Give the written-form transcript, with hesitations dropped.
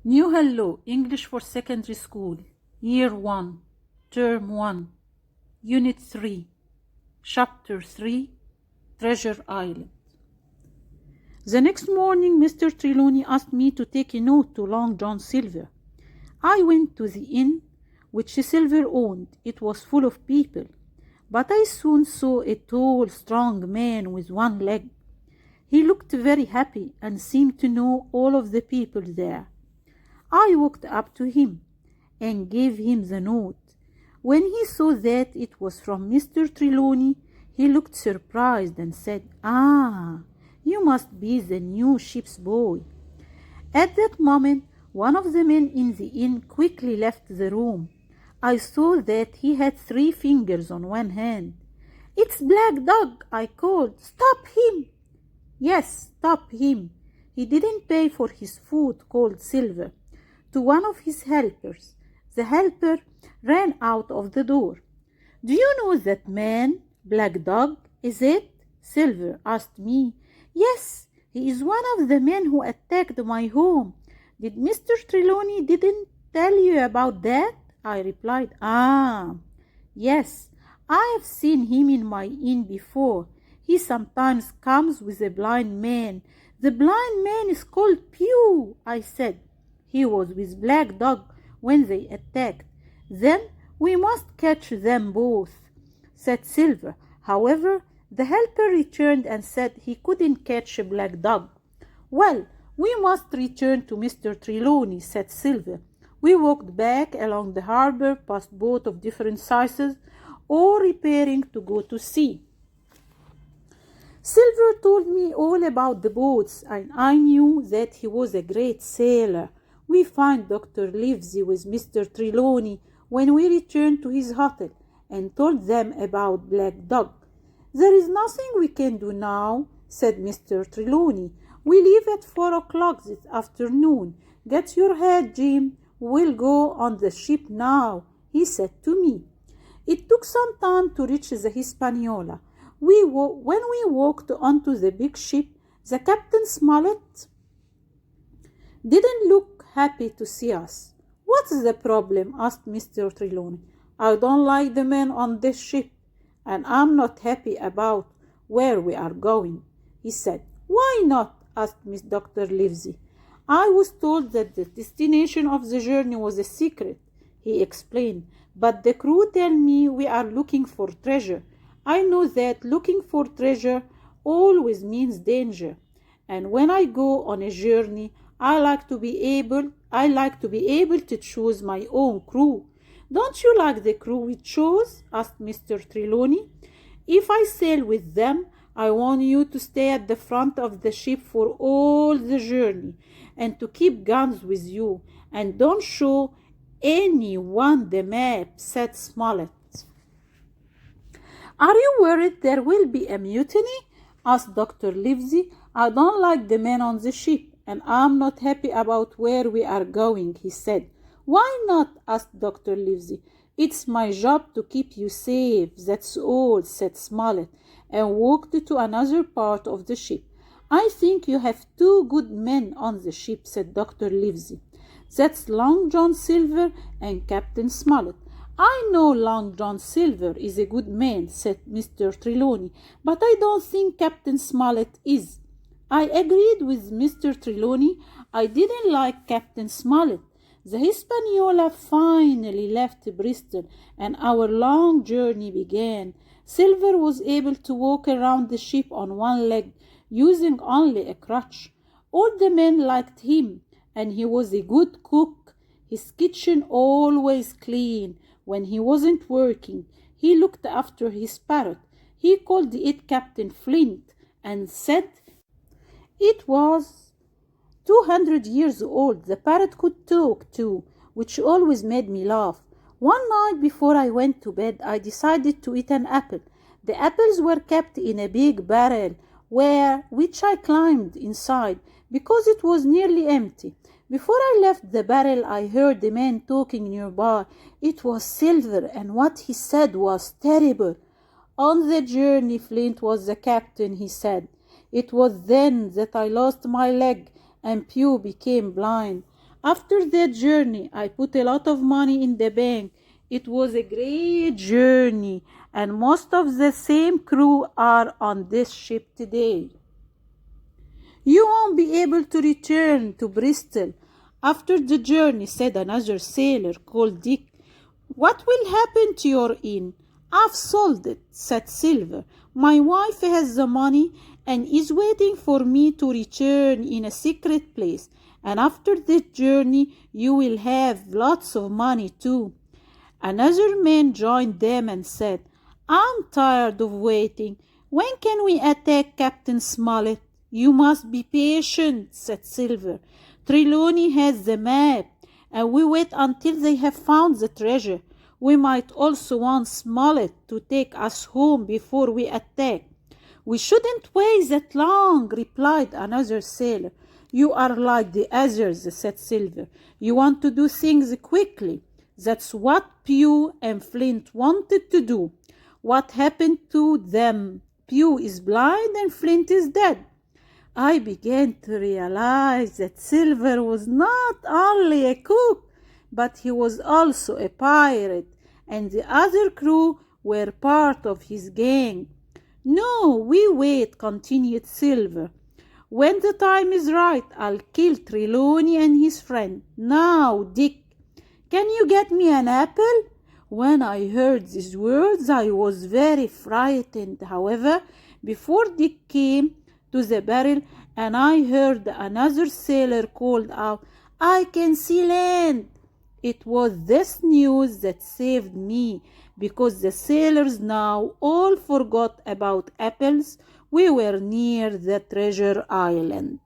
New Hello, English for Secondary School, Year 1, Term 1, Unit 3, Chapter 3, Treasure Island. The next morning, Mr. Trelawney asked me to take a note to Long John Silver. I went to the inn, which Silver owned. It was full of people, but I soon saw a tall, strong man with one leg. He looked very happy and seemed to know all of the people there. I walked up to him and gave him the note. When he saw that it was from Mr. Trelawney, he looked surprised and said, "Ah, you must be the new ship's boy." At that moment, one of the men in the inn quickly left the room. I saw that he had 3 fingers on one hand. "It's Black Dog," I called. "Stop him!" "Yes, stop him. He didn't pay for his food," called Silver to one of his helpers. The helper ran out of the door. "Do you know that man, Black Dog, is it?" Silver asked me. "Yes, he is one of the men who attacked my home." "Did Mr. Trelawney didn't tell you about that?" I replied. "Ah, yes, I have seen him in my inn before. He sometimes comes with a blind man." "The blind man is called Pew," I said. "He was with Black Dog when they attacked." "Then we must catch them both," said Silver. However, the helper returned and said he couldn't catch Black Dog. "Well, we must return to Mr. Trelawney," said Silver. We walked back along the harbor past boats of different sizes, all repairing to go to sea. Silver told me all about the boats, and I knew that he was a great sailor. We found Dr. Livesey with Mr. Trelawney when we returned to his hotel and told them about Black Dog. "There is nothing we can do now," said Mr. Trelawney. "We leave at 4 o'clock this afternoon. Get your hat, Jim. We'll go on the ship now," he said to me. It took some time to reach the Hispaniola. When we walked onto the big ship, the Captain Smollett didn't look happy to see us. "What's the problem?" asked Mr. Trelawney. "I don't like the men on this ship, and I'm not happy about where we are going," he said. "Why not?" asked Miss Dr. Livesey. "I was told that the destination of the journey was a secret," he explained, "but the crew tell me we are looking for treasure. I know that looking for treasure always means danger, and when I go on a journey, I like to be able to choose my own crew." "Don't you like the crew we chose?" asked Mr. Trelawney. "If I sail with them, I want you to stay at the front of the ship for all the journey, and to keep guns with you, and don't show anyone the map," said Smollett. "Are you worried there will be a mutiny?" asked Dr. Livesey. "I don't like the men on the ship, and I'm not happy about where we are going," he said. "Why not?" asked Dr. Livesey. "It's my job to keep you safe, that's all," said Smollett, and walked to another part of the ship. "I think you have 2 good men on the ship," said Dr. Livesey. "That's Long John Silver and Captain Smollett." "I know Long John Silver is a good man," said Mr. Trelawney, "but I don't think Captain Smollett is." I agreed with Mr. Trelawney. I didn't like Captain Smollett. The Hispaniola finally left Bristol, and our long journey began. Silver was able to walk around the ship on one leg, using only a crutch. All the men liked him, and he was a good cook. His kitchen always clean. When he wasn't working, he looked after his parrot. He called it Captain Flint and said it was 200 years old. The parrot could talk too, which always made me laugh. One night before I went to bed, I decided to eat an apple. The apples were kept in a big barrel, which I climbed inside because it was nearly empty. Before I left the barrel, I heard a man talking nearby. It was Silver, and what he said was terrible. "On the journey, Flint was the captain," he said. "It was then that I lost my leg and Pew became blind. After that journey, I put a lot of money in the bank. It was a great journey, and most of the same crew are on this ship today. You won't be able to return to Bristol after the journey, said another sailor called Dick. What will happen to your inn? I've sold it, said Silver. My wife has the money and is waiting for me to return in a secret place. And after this journey, you will have lots of money too. Another man joined them and said, I'm tired of waiting. When can we attack Captain Smollett? You must be patient, said Silver. Trelawney has the map, and we wait until they have found the treasure. We might also want Smollett to take us home before we attack. We shouldn't wait that long, replied another sailor. You are like the others, said Silver. You want to do things quickly. That's what Pew and Flint wanted to do. What happened to them? Pew is blind and Flint is dead. I began to realize that Silver was not only a cook, but he was also a pirate, and the other crew were part of his gang. No, we wait, continued Silver. When the time is right, I'll kill Trelawney and his friend. Now, Dick, can you get me an apple? When I heard these words, I was very frightened. However, before Dick came to the barrel, and I heard another sailor called out, I can see land. It was this news that saved me, because the sailors now all forgot about apples. We were near the treasure island.